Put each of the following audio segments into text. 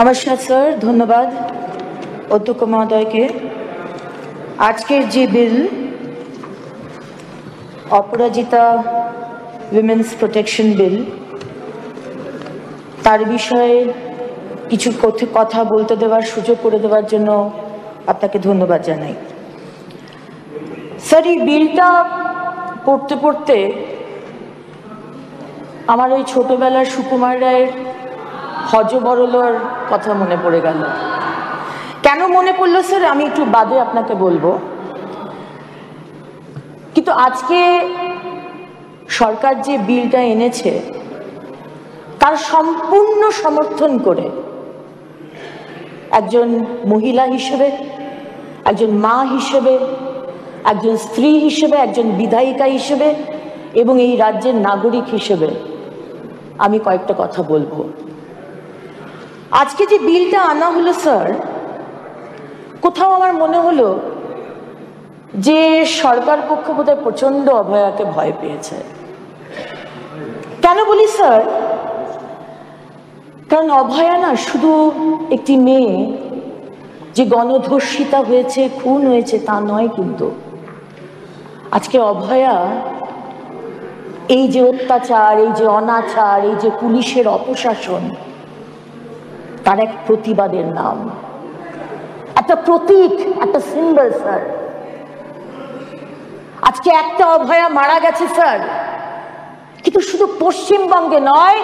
নমস্কার স্যার, ধন্যবাদ অধ্যক্ষ মহোদয়কে। আজকের যে বিল অপরাজিতা উইমেন্স প্রোটেকশন বিল, তার বিষয়ে কিছু কথা বলতে দেওয়ার সুযোগ করে দেওয়ার জন্য আপনাকে ধন্যবাদ জানাই। স্যার, এই বিলটা পড়তে পড়তে আমার ওই ছোটবেলার সুকুমার রায়ের হযবরলর কথা মনে পড়ে গেল। কেন মনে পড়লো স্যার আমি একটু বাদে আপনাকে বলবো, কিন্তু আজকে সরকার যে বিলটা এনেছে তার সম্পূর্ণ সমর্থন করে একজন মহিলা হিসেবে, একজন মা হিসেবে, একজন স্ত্রী হিসেবে, একজন বিধায়িকা হিসেবে এবং এই রাজ্যের নাগরিক হিসেবে আমি কয়েকটা কথা বলবো। আজকে যে বিলটা আনা হলো স্যার, কোথাও আমার মনে হলো যে সরকার পক্ষ বোধহয় প্রচন্ড অভয়াকে ভয় পেয়েছে। কেন বলি স্যার? কারণ অভয়া না শুধু একটি মেয়ে যে গণধর্ষিতা হয়েছে, খুন হয়েছে তা নয়, কিন্তু আজকে অভয়া এই যে অত্যাচার, এই যে অনাচার, এই যে পুলিশের অপশাসন, তার এক প্রতিবাদের নাম, একটা প্রতীক, একটা সিম্বল স্যার। আজকে একটা অভয়া মারা গেছে স্যার, কিন্তু শুধু পশ্চিমবঙ্গে নয়,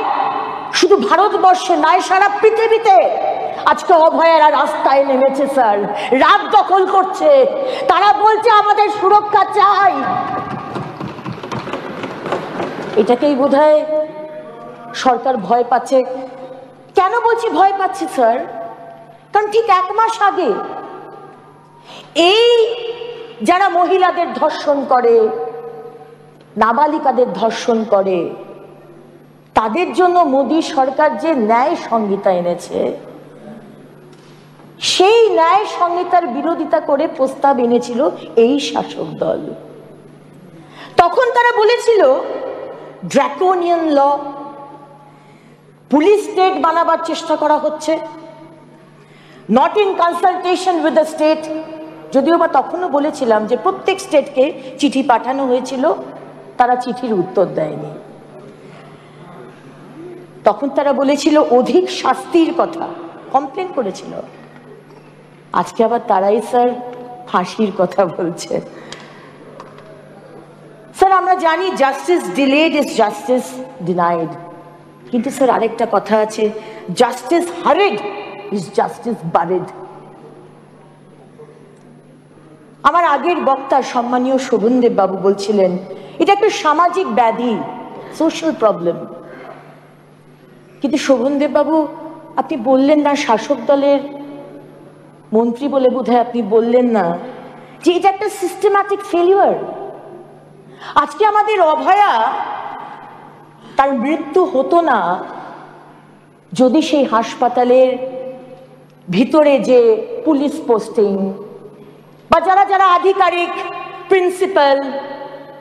শুধু ভারতবর্ষে নয়, সারা পৃথিবীতে আজকে অভয়ারা রাস্তায় নেমেছে স্যার, রাত দখল করছে। তারা বলছে আমাদের সুরক্ষা চাই। এটাকেই বোধহয় সরকার ভয় পাচ্ছে। কেন বলছি ভয় পাচ্ছে স্যার? কারণ ঠিক 1 মাস আগে এই যারা মহিলাদের ধর্ষণ করে, নাবালিকাদের ধর্ষণ করে, তাদের জন্য মোদী সরকার যে ন্যায় সংহিতা এনেছে, সেই ন্যায় সংহিতার বিরোধিতা করে প্রস্তাব এনেছিল এই শাসক দল। তখন তারা বলেছিল ড্রাকোনিয়ান ল, পুলিশ স্টেট বানাবার চেষ্টা করা হচ্ছে, not in consultation with the state. যদিও বা তখনও বলেছিলাম যে প্রত্যেক স্টেটকে চিঠি পাঠানো হয়েছিল, তারা চিঠির উত্তর দেয়নি। তখন তারা বলেছিল অধিক শাস্তির কথা, কমপ্লেন করেছিল। আজকে আবার তারাই স্যার ফাঁসির কথা বলছে। স্যার, আমরা জানি justice delayed is justice denied, কিন্তু স্যার আরেকটা কথা আছে, জাস্টিস হারিড ইজ জাস্টিস বারিড। আমার আগের বক্তা সম্মানীয় শোভনদেব বাবু বলছিলেন এটা একটা সামাজিক ব্যাধি, সোশ্যাল প্রবলেম। কিন্তু শোভনদেব বাবু আপনি বললেন না, শাসক দলের মন্ত্রী বলে বোধহয় আপনি বললেন না যে এটা একটা সিস্টেম্যাটিক ফেলিওর। আজকে আমাদের অভয়া, তার মৃত্যু হতো না যদি সেই হাসপাতালের ভিতরে যে পুলিশ পোস্টিং বা যারা যারা আধিকারিক, প্রিন্সিপাল,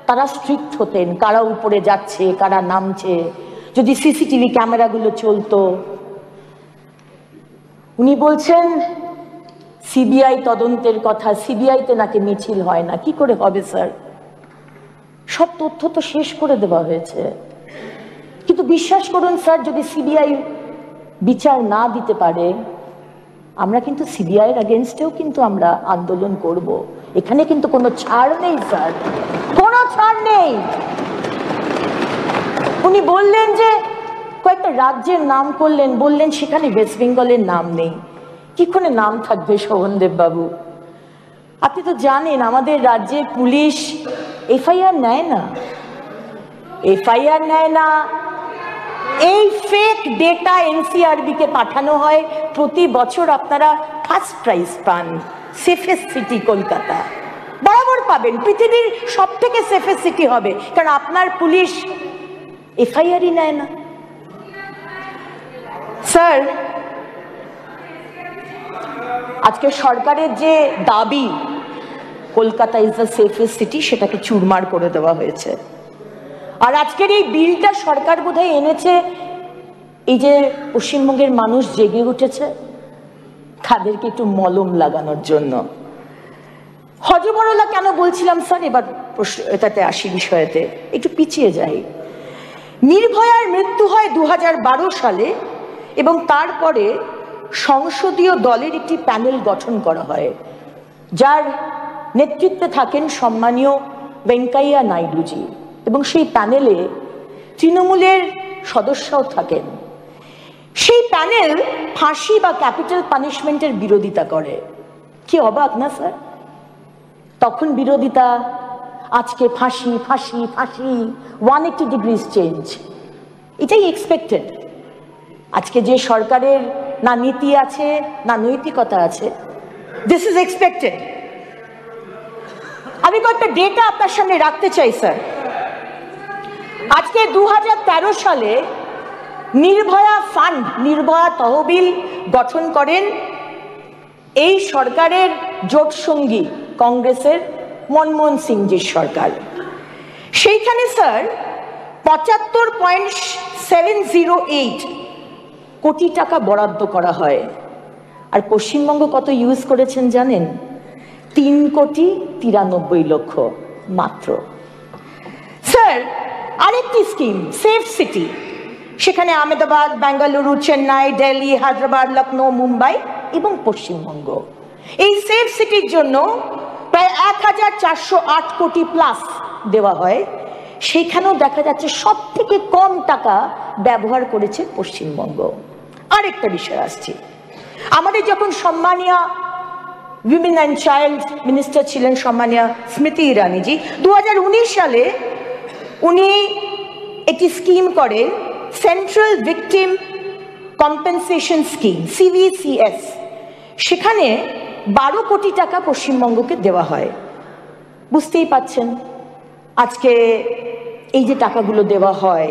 তারা স্ট্রিক্ট হতেন, কারা উপরে যাচ্ছে কারা নামছে, যদি সিসিটিভি ক্যামেরাগুলো চলতো। উনি বলছেন সিবিআই তদন্তের কথা, সিবিআইতে নাকি মিছিল হয় না। কি করে হবে স্যার? সব তথ্য তো শেষ করে দেওয়া হয়েছে। কিন্তু বিশ্বাস করুন স্যার, যদি সিবিআই বিচার না দিতে পারে, আমরা কিন্তু সিবিআই এর এগেইনস্টেও কিন্তু আমরা আন্দোলন করব। এখানে কিন্তু কোনো ছাড় নেই স্যার, কোনো ছাড় নেই। উনি বললেন যে কয়েকটা রাজ্যের নাম করলেন, বললেন সেখানে ওয়েস্ট বেঙ্গলের নাম নেই। কি করে নাম থাকবে শোভনদেব বাবু? আপনি তো জানেন আমাদের রাজ্যে পুলিশ এফআইআর নেয় না, এফআইআর নেয় না। এই ফেক ডেটা এনসিআরবি কে পাঠানো হয়। প্রতি বছর আপনারা ফার্স্ট প্রাইজ পান, সেফেস্ট সিটি কলকাতা। বরাবর পাবেন, পৃথিবীর সব থেকে সেফেস্ট সিটি হবে, কারণ আপনার পুলিশ এফআইআরই নেয় না। স্যার, আজকে সরকারের যে দাবি Kolkata is the safest city, সেটাকে চুরমার করে দেওয়া হয়েছে। আর আজকের এই বিলটা সরকার বোধহয় এনেছে এই যে পশ্চিমবঙ্গের মানুষ জেগে উঠেছে, তাদেরকে একটু মলম লাগানোর জন্য। হজবরলা কেন বলছিলাম স্যার, এবার এটাতে আসি, বিষয়েতে একটু পিছিয়ে যাই। নির্ভয়ার মৃত্যু হয় 2012 সালে এবং তারপরে সংসদীয় দলের একটি প্যানেল গঠন করা হয়, যার নেতৃত্বে থাকেন সম্মানীয় ভেঙ্কাইয়া নাইডুজি, এবং সেই প্যানেলে তৃণমূলের সদস্যও থাকেন। সেই প্যানেল ফাঁসি বা ক্যাপিটাল পানিশমেন্টের বিরোধিতা করে। কি অবাক না স্যার? তখন বিরোধিতা, আজকে ফাঁসি ফাঁসি ফাঁসি, 180 ডিগ্রিজ চেঞ্জ। এটাই এক্সপেক্টেড। আজকে যে সরকারের না নীতি আছে না নৈতিকতা আছে, দিস ইজ এক্সপেক্টেড। আমি কয়েকটা ডেটা আপনার সামনে রাখতে চাই স্যার। আজকে 2013 সালে নির্ভয়া ফান্ড, নির্ভয়া তহবিল গঠন করেন এই সরকারের জোট সঙ্গী কংগ্রেসের মনমোহন সিংজির সরকার। সেইখানে স্যার 75.708 কোটি টাকা বরাদ্দ করা হয়। আর পশ্চিমবঙ্গ কত ইউজ করেছেন জানেন? 3,93,00,000 মাত্র। স্যার আরেকটি স্কিম সেফ সিটি, সেখানে আহমেদাবাদ, বেঙ্গালুরু, চেন্নাই, দিল্লি, হায়দ্রাবাদ, লখনৌ, মুম্বাই এবং পশ্চিমবঙ্গ। এই সেফ সিটির জন্য প্রায় 1,408 কোটি প্লাস দেওয়া হয়। সেখানেও দেখা যাচ্ছে সব থেকে কম টাকা ব্যবহার করেছে পশ্চিমবঙ্গ। আরেকটা বিষয় আসছে, আমাদের যখন সম্মানীয় উইমেন অ্যান্ড চাইল্ড মিনিস্টার ছিলেন সম্মানীয় স্মৃতি ইরানিজি, 2019 সালে উনি একটি স্কিম করেন, central victim compensation scheme, CVCS। সেখানে 12 কোটি টাকা পশ্চিমবঙ্গকে দেওয়া হয়। বুঝতেই পাচ্ছেন আজকে এই যে টাকাগুলো দেওয়া হয়,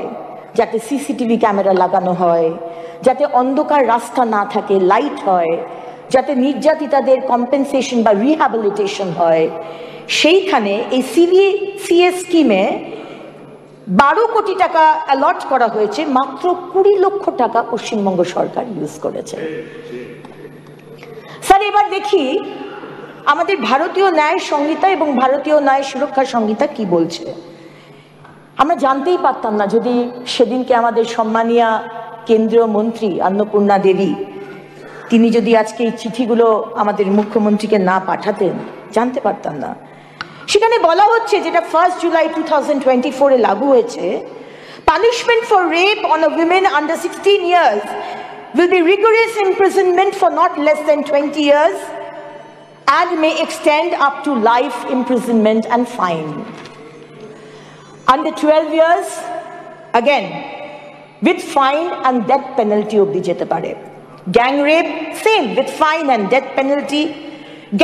যাতে সিসিটিভি ক্যামেরা লাগানো হয়, যাতে অন্ধকার রাস্তা না থাকে, লাইট হয়, যাতে নির্যাতিতাদের কম্পেনসেশন বা রিহ্যাবিলিটেশন হয়, সেইখানে এই CVCS স্কিমে 12 কোটি টাকা অ্যালট করা হয়েছে। মাত্র 20 লক্ষ টাকা পশ্চিমবঙ্গ সরকার ইউজ করেছে। স্যার এবার দেখি আমাদের ভারতীয় ন্যায় সংহিতা এবং ভারতীয় ন্যায় সুরক্ষা সংহিতা কি বলছে। আমরা জানতেই পারতাম না যদি সেদিনকে আমাদের সম্মানীয় কেন্দ্রীয় মন্ত্রী অন্নপূর্ণা দেবী তিনি যদি আজকে এই চিঠিগুলো আমাদের মুখ্যমন্ত্রীকে না পাঠাতেন, জানতে পারতাম না। সেখানে বলা হচ্ছে, যেটা 1 জুলাই 2024 লাগু হয়েছে, punishment for rape on a women under 16 years will be rigorous imprisonment for not less than 20 years and may extend up to life imprisonment and fine. Under 12 years, again, with fine and death penalty obdi jete pare. Gang rape, same, with fine and death penalty.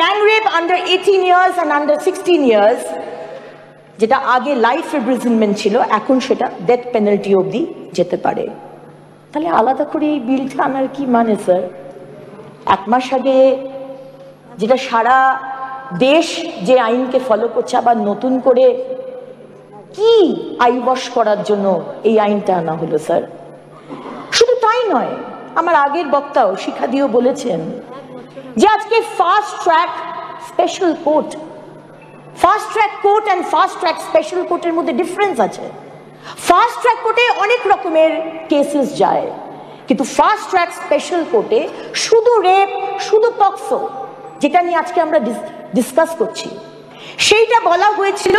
Gang rape under 18 years and under 16 years, যেটা আগে life imprisonment ছিল, এখন সেটা death penalty অবধি যেতে পারে। তাহলে আলাদা করে এই বিলটা আনার কি মানে স্যার? 1 মাস আগে যেটা সারা দেশ যে আইনকে ফলো করছে, আবার নতুন করে কি আইওয়াশ করার জন্য এই আইনটা আনা হলো স্যার? শুধু তাই নয়, আমার আগের বক্তাও শিখা দিয়েও বলেছেন যে আজকে fast track special court, fast track court and fast track special কোর্টের মধ্যে ডিফারেন্স আছে। ফাস্ট ট্র্যাক কোর্টে অনেক রকমের কেসেস যায়, কিন্তু ফাস্ট ট্র্যাক স্পেশাল কোর্টে শুধু রেপ, শুধু পক্সো, যেটা নিয়ে আজকে আমরা ডিসকাস করছি, সেইটা বলা হয়েছিল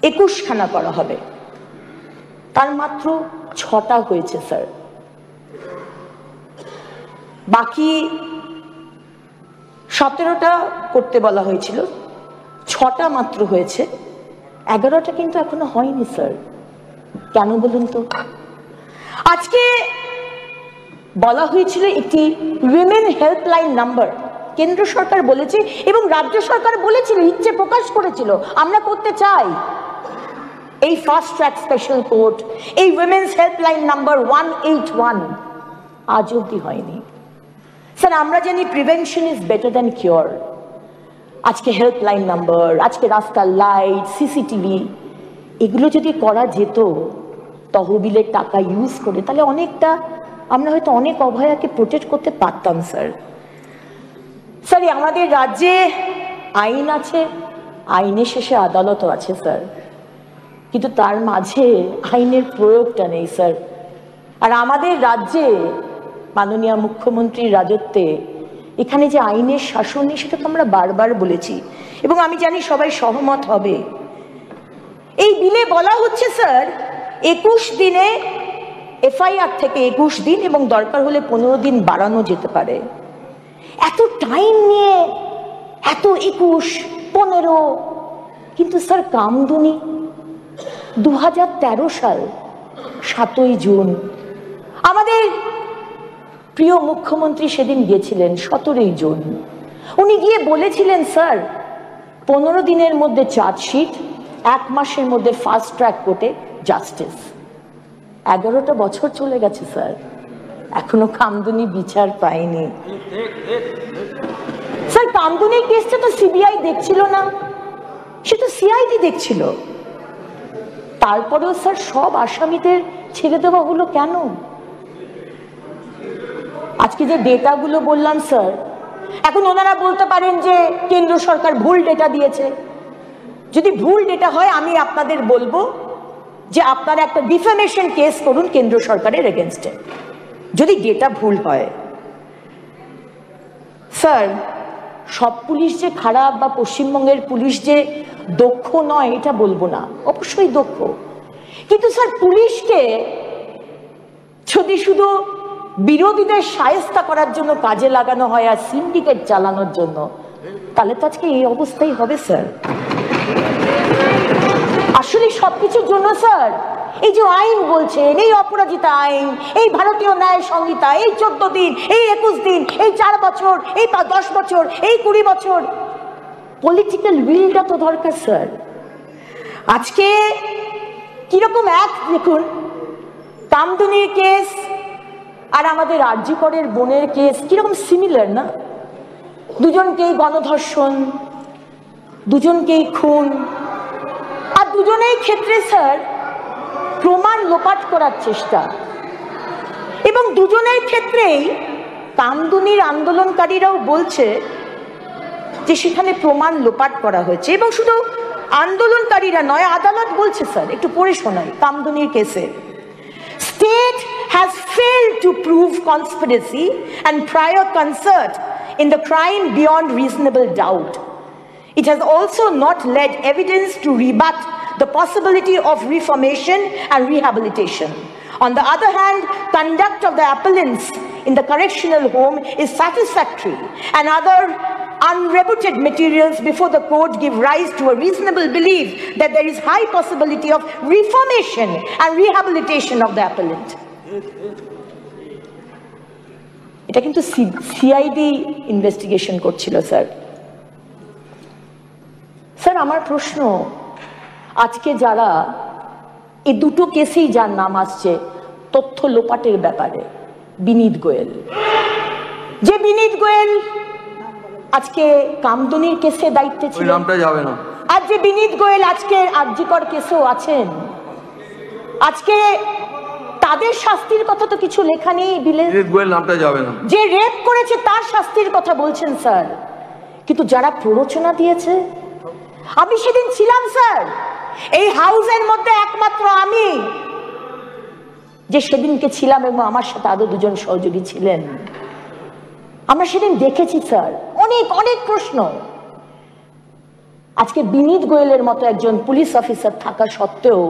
21খানা করা হবে, তার মাত্র 6টা হয়েছে স্যার। বাকি 17টা করতে বলা হয়েছিল, 6টা মাত্র হয়েছে, 11টা কিন্তু এখনো হয়নি স্যার। কেন বলুন তো? আজকে বলা হয়েছিল একটি উইমেন হেল্পলাইন নাম্বার কেন্দ্র সরকার বলেছে এবং রাজ্য সরকার বলেছিল, ইচ্ছে প্রকাশ করেছিল, আমরা করতে চাই এই ফাস্ট ট্র্যাক স্পেশাল কোর্ট, এই উইমেন্স হেল্পলাইন নাম্বার 181, আজ অব্দি হয়নি স্যার। আমরা জানি prevention is better than cure. আজকে হেল্পলাইন নাম্বার, আজকে রাস্তার লাইট, সিসিটিভি, এগুলো যদি করা যেত তহবিলের টাকা ইউজ করে, তাহলে অনেকটা আমরা হয়তো অনেক অভয়াকে প্রোটেক্ট করতে পারতাম স্যার। স্যার, আমাদের রাজ্যে আইন আছে, আইনের শেষে আদালতও আছে স্যার, কিন্তু তার মাঝে আইনের প্রয়োগটা নেই স্যার। আর আমাদের রাজ্যে মাননীয় মুখ্যমন্ত্রীর রাজত্বে এখানে যে আইনের শাসন নেই সেটা তো আমরা বারবার বলেছি, এবং আমি জানি সবাই সহমত হবে। এই বিলে বলা হচ্ছে স্যার 21 দিনে এফআইআর থেকে 21 দিন এবং দরকার হলে 15 দিন বাড়ানো যেতে পারে। এত টাইম নিয়ে এত 21, 15, কিন্তু স্যার কামদুনি 2013 সাল 7ই জুন আমাদের প্রিয় মুখ্যমন্ত্রী সেদিন গিয়েছিলেন 17ই জুন। উনি গিয়ে বলেছিলেন স্যার 15 দিনের মধ্যে চার্জশিট, 1 মাসের মধ্যে ফাস্ট ট্র্যাক কোর্টে জাস্টিস। 11টা বছর চলে গেছে স্যার, এখনো কামদুনি বিচার পায়নি। স্যার, কামদুনির কেসটা তো সিবিআই দেখছিল না, সে তো সিআইডি দেখছিল। তারপরেও স্যার সব আসামিদের ছেড়ে দেওয়া হলো কেন? আজকে যে ডেটাগুলো বললাম স্যার, এখন ওনারা বলতে পারেন যে কেন্দ্র সরকার ভুল ডেটা দিয়েছে। যদি ভুল ডেটা হয় আমি আপনাদের বলবো যে আপনারা একটা ডিফেমেশন কেস করুন কেন্দ্র সরকারের এগেনস্টে, যদি ডেটা ভুল হয়। স্যার, সব পুলিশ যে খারাপ বা পশ্চিমবঙ্গের পুলিশ যে দক্ষ নয় এটা বলবো না, অবশ্যই দক্ষ, কিন্তু স্যার পুলিশকে যদি শুধু বিরোধীদের শায়েস্তা করার জন্য কাজে লাগানো হয় আর সিন্ডিকেট চালানোর জন্য, তাহলে তো আজকে এই অবস্থাই হবে স্যার। আসলে সবকিছুর জন্য স্যার এই যে আইন বলছেন, এই অপরাজিতা আইন, এই ভারতীয় ন্যায় সংহিতা, এই 14 দিন, এই 21 দিন, এই 4 বছর, এই 10 বছর, এই 20 বছর, পলিটিক্যাল উইলটা তো দরকার স্যার। আজকে কিরকম এক দেখুন, কামদুনির কেস আর আমাদের আরজি করের বোনের কেস কিরকম সিমিলার না? দুজনকেই গণধর্ষণ, দুজনকেই খুন, আর দুজনেই ক্ষেত্রে স্যার প্রমাণ লোপাট করার চেষ্টা, এবং দুজনের ক্ষেত্রেই কামদুনির আন্দোলনকারীরাও বলছে যে সেখানে প্রমাণ লোপাট করা হয়েছে। এবং শুধু আন্দোলনকারীরা নয়, আদালত বলছে স্যার, একটু পড়ে শোনাই কামদুনির কেসে। State has failed to prove conspiracy and prior concert in the crime beyond reasonable doubt. It has also not led evidence to rebut the possibility of reformation and rehabilitation. On the other hand, conduct of the appellants in the correctional home is satisfactory, and other unrebutted materials before the court give rise to a reasonable belief that there is high possibility of reformation and rehabilitation of the appellant. এটা কিন্তু CID investigation করছিল sir. Sir, আমার প্রশ্ন, আজকে যারা এই দুটো কেসেই যার নাম আসছে তথ্য লোপাটের ব্যাপারে, বিনীত গোয়েল, যে বিনীত গোয়েল আজকে কামদুনির কেসে দায়িত্বে ছিল, নামটা যাবে না, আর যে বিনীত গোয়েল আজকে আরজিকর কেসেও আছেন, আজকে তাদের শাস্তির কথা তো কিছু লেখা নেই বিলে। বিনীত গোয়েল নামটা যাবে না, যে রেপ করেছে তার শাস্তির কথা বলছেন স্যার, কিন্তু যারা প্ররোচনা দিয়েছে, আমি সেদিন ছিলাম স্যার এই হাউসের মধ্যে, একমাত্র আমি যে সেদিনকে ছিলাম, এবং আমার সাথে আরো দুজন সহযোগী ছিলেন। আমরা সেদিন দেখেছি স্যার অনেক অনেক প্রশ্ন। আজকে বিনীত গোয়েলের মতো একজন পুলিশ অফিসার থাকা সত্ত্বেও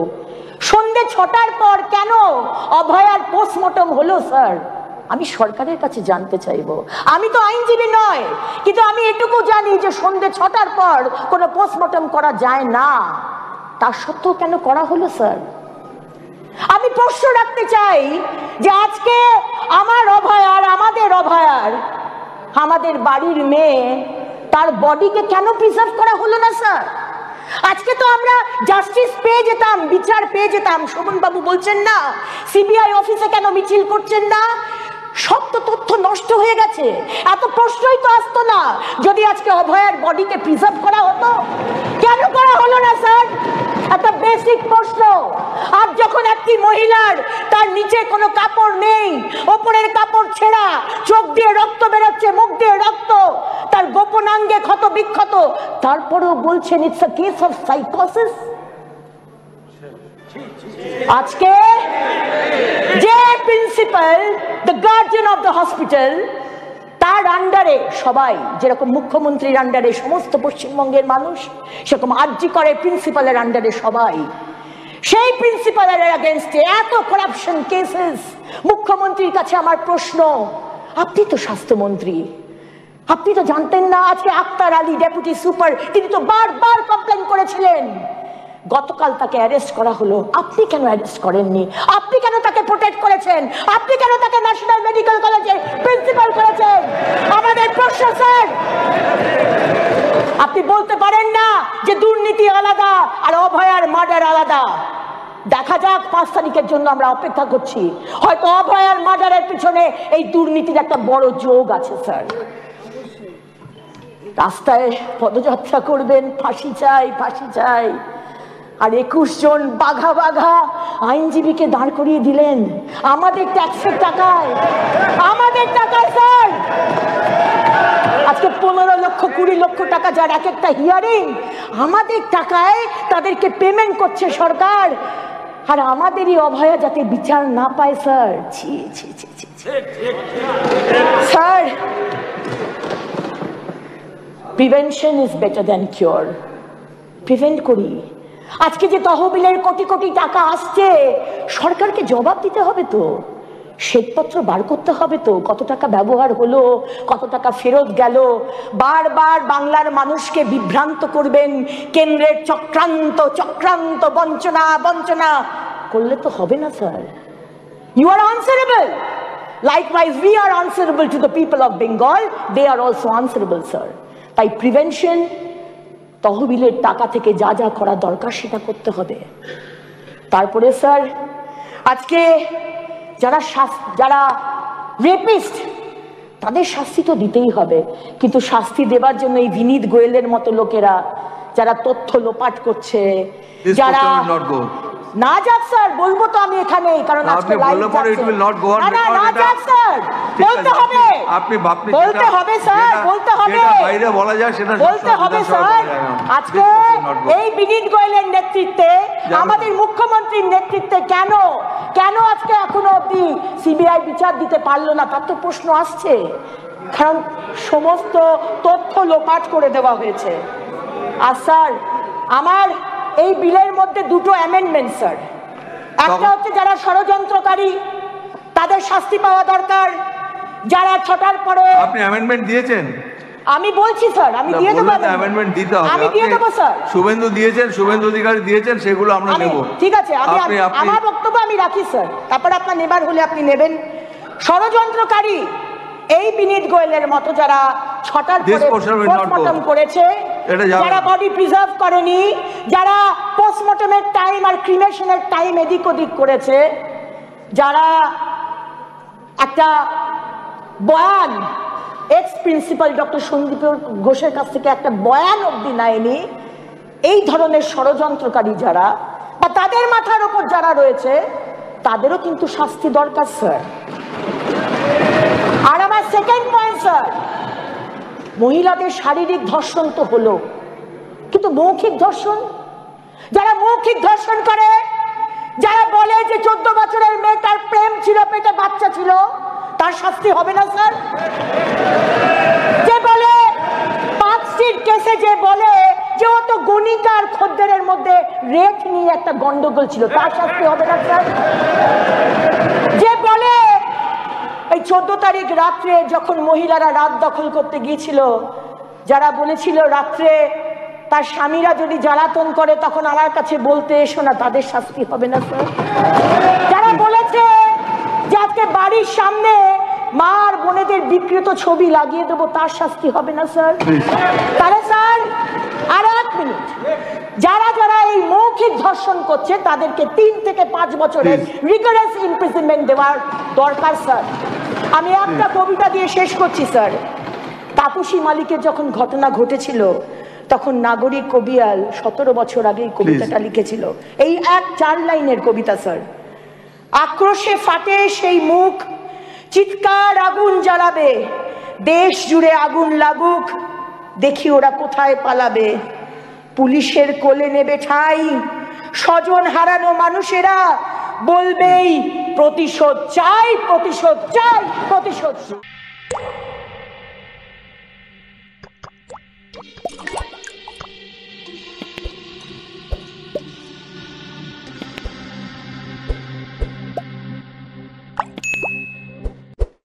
সন্ধ্যে 6টার পর কেন অভয়ার পোস্টমর্টম হলো স্যার? আমি সরকারের কাছে জানতে চাইবো। আমি তো আইনজীবী নয়, কিন্তু আমি এটুকু জানি যে সন্ধ্যে 6টার পর কোনো পোস্টমর্টম করা যায় না, তার সত্ত্বেও কেন করা হলো স্যার? আমি প্রশ্ন রাখতে চাই যে আজকে আমার অভয়ার, আমাদের অভয়ার, আমাদের বাড়ির মেয়ে, তার বডিকে কেন প্রিজার্ভ করা হলো না স্যার? আজকে তো আমরা জাস্টিস পেয়ে যেতাম, বিচার পেয়ে যেতাম। শোভন বাবু বলছেন না সিবিআই অফিসে কেন মিছিল করছেন না? সব তো তথ্য নষ্ট হয়ে গেছে। এত প্রশ্নই তো আসতো না যদি আজকে অভয়ার বডিকে প্রিজার্ভ করা হতো। কেন করা হলো না স্যার? একটা বেসিক প্রশ্ন। আর যখন একটি মহিলার তার নিচে কোনো কাপড় নেই, ওপরের কাপড় ছেঁড়া, চোখ দিয়ে রক্ত বেরোচ্ছে, মুখ দিয়ে রক্ত, তার গোপনাঙ্গে ক্ষত বিক্ষত, তারপরেও বলছেন ইটস আ কেস অফ সাইকোসিস। আজকে যে principal, the guardian of the hospital, তার আন্ডারে সবাই, যেরকম মুখ্যমন্ত্রীর আন্ডারে সমস্ত পশ্চিমবঙ্গের মানুষ, সেরকম আরজি করে প্রিন্সিপালের আন্ডারে সবাই। সেই প্রিন্সিপালের এগেইনস্টে এত করাপশন কেসেস। মুখ্যমন্ত্রীর কাছে আমার প্রশ্ন, আপনি তো স্বাস্থ্যমন্ত্রী, আপনি তো জানতেন না? আজকে আক্তার আলী ডেপুটি সুপার, তিনি তো বারবার কমপ্লেন করেছিলেন। গতকাল তাকে অ্যারেস্ট করা হলো, আপনি কেন অ্যারেস্ট করেননি? আপনি কেন তাকে প্রোটেক্ট করেছেন? আপনি কেন তাকে ন্যাশনাল মেডিকেল কলেজে প্রিন্সিপাল করেছেন? আমাদের প্রশ্ন স্যার। আপনি বলতে পারেন না যে দুর্নীতি আলাদা আর অভয়ার মার্ডার আলাদা। দেখা যাক, 5 তারিখের জন্য আমরা অপেক্ষা করছি। হয়তো অভয়ার মার্ডারের পিছনে এই দুর্নীতির একটা বড় যোগ আছে স্যার। রাস্তায় পদযাত্রা করবেন, ফাঁসি চাই, ফাঁসি চাই, আর 21 জন বাঘা বাঘা আইনজীবীকে দাঁড় করিয়ে দিলেন আমাদের ট্যাক্সের টাকায়, আমাদের টাকায় স্যার। আজকে 15 লক্ষ 20 লক্ষ টাকা যার এক একটা হিয়ারিং, আমাদের টাকায় তাদেরকে পেমেন্ট করছে সরকার। আর আমাদেরই অভয়া যাতে বিচার না পায় স্যার। ছি ছি ছি ছি sir, prevention is better than cure. Prevent করি। আজকে যে তহবিলের কোটি কোটি টাকা আসছে, সরকারকে জবাব দিতে হবে তো, শ্বেতপত্র বার করতে হবে তো, কত টাকা ব্যবহার হলো, কত টাকা ফেরত গেল। বারবার বাংলার মানুষকে বিভ্রান্ত করবেন, কেন্দ্রের চক্রান্ত চক্রান্ত, বঞ্চনা বঞ্চনা করলে তো হবে না sir. You are answerable, likewise we are answerable to the people of Bengal, they are also answerable sir. তাই প্রিভেনশন, তহবিলের টাকা থেকে যা যা করা দরকার সেটা করতে হবে। তারপরে স্যার, আজকে যারা রেপিস্ট, তাদের শাস্তি তো দিতেই হবে, কিন্তু শাস্তি দেবার জন্য এই বিনীত গোয়েলের মতো লোকেরা যারা তথ্য লোপাট করছে, যারা না যাক স্যার, বলবো তো আমি এখানেই, কারণ আজকে লাইভ যাচ্ছে। না যাক স্যার, বলতে হবে, বলতে হবে স্যার, বলতে হবে, বাইরে বলা যায় সেটা বলতে হবে স্যার। আজকে এই বিনীত গোয়েলের নেতৃত্বে, আমাদের মুখ্যমন্ত্রীর নেতৃত্বে কেন আজকে এখনো অব্দি সিবিআই বিচার দিতে পারলো না, তার তো প্রশ্ন আসছে। কারণ সমস্ত তথ্য লোপাট করে দেওয়া হয়েছে। আর স্যার, আমার এই বিলের মধ্যে দুটো অ্যামেন্ডমেন্ট স্যার। একটা হচ্ছে যারা ষড়যন্ত্রকারী তাদের শাস্তি পাওয়া দরকার। যারা ছটার পরে আপনি অ্যামেন্ডমেন্ট দিয়েছেন? আমি বলছি স্যার, আমি দিয়ে দেবো, অ্যামেন্ডমেন্ট দিতে হবে, আমি দিয়ে দেবো স্যার। শুভেন্দু দিয়েছেন, শুভেন্দু অধিকারী দিয়েছেন, সেগুলো আমরা নেব। ঠিক আছে, আমার বক্তব্য আমি রাখি স্যার, তারপর আপনার নেবার হলে আপনি নেবেন। ষড়যন্ত্রকারী এই বিনীত গোয়েলের মতো যারা ছটার পরে পোস্টমর্টম করেছে, যারা বডি প্রিজার্ভ করেনি, যারা পোস্টমর্টমের টাইম আর ক্রিমেশনের টাইম এদিক ওদিক করেছে, যারা একটা বয়ান এক্স প্রিন্সিপাল ডক্টর সন্দীপ ঘোষের কাছ থেকে একটা বয়ান অব্দি নেয়নি, এই ধরনের ষড়যন্ত্রকারী যারা বা তাদের মাথার ওপর যারা রয়েছে, তাদেরও কিন্তু শাস্তি দরকার স্যার। আর আমার সেকেন্ড পয়েন্ট স্যার, মহিলাদের শারীরিক ধর্ষণ তো হলো, কিন্তু মৌখিক ধর্ষণ, যারা মৌখিক ধর্ষণ করে, যারা বলে যে 14 বছরের মেয়েটার প্রেম ছিল, পেটে বাচ্চা ছিল, তার শাস্তি হবে না স্যার? যে বলে পাঁচটির কেসে, যে বলে যে ও তো গণিকা আর খদ্দেরের মধ্যে রেট নিয়ে একটা গন্ডগোল ছিল, তার শাস্তি হবে না স্যার? যে বলে এই 14 তারিখ রাত্রে যখন মহিলারা রাত দখল করতে গিয়েছিল, যারা বলেছিল রাত্রে তার স্বামীরা যদি জ্বালাতন করে তখন আমার কাছে বলতে এসো না, তাদের শাস্তি হবে না স্যার? যারা বলেছে যে আজকে বাড়ির সামনে মা আর বোনেদের বিকৃত ছবি লাগিয়ে দেবো, তার শাস্তি হবে না স্যার? তাহলে স্যার আর 1 মিনিট, যারা যারা এই মৌখিক ধর্ষণ করছে তাদেরকে 3 থেকে 5 বছরের রিগারাস ইমপ্রিজনমেন্ট দেওয়ার দরকার স্যার। আমি একটা কবিতা দিয়ে শেষ করছি স্যার। তাপসী মালিকের যখন ঘটনা ঘটেছিল তখন নাগরিক কবিয়াল 17 বছর আগে কবিতাটা লিখেছিল। এই 4 লাইনের কবিতা স্যার। আক্রোশে ফাটে সেই মুখ, চিৎকার আগুন জ্বালাবে, দেশ জুড়ে আগুন লাগুক, দেখি ওরা কোথায় পালাবে। পুলিশের কোলে নেবে ঠাই, স্বজন হারানো মানুষেরা বলবেই প্রতিশোধ চাই, প্রতিশোধ চাই, প্রতিশোধ চাই।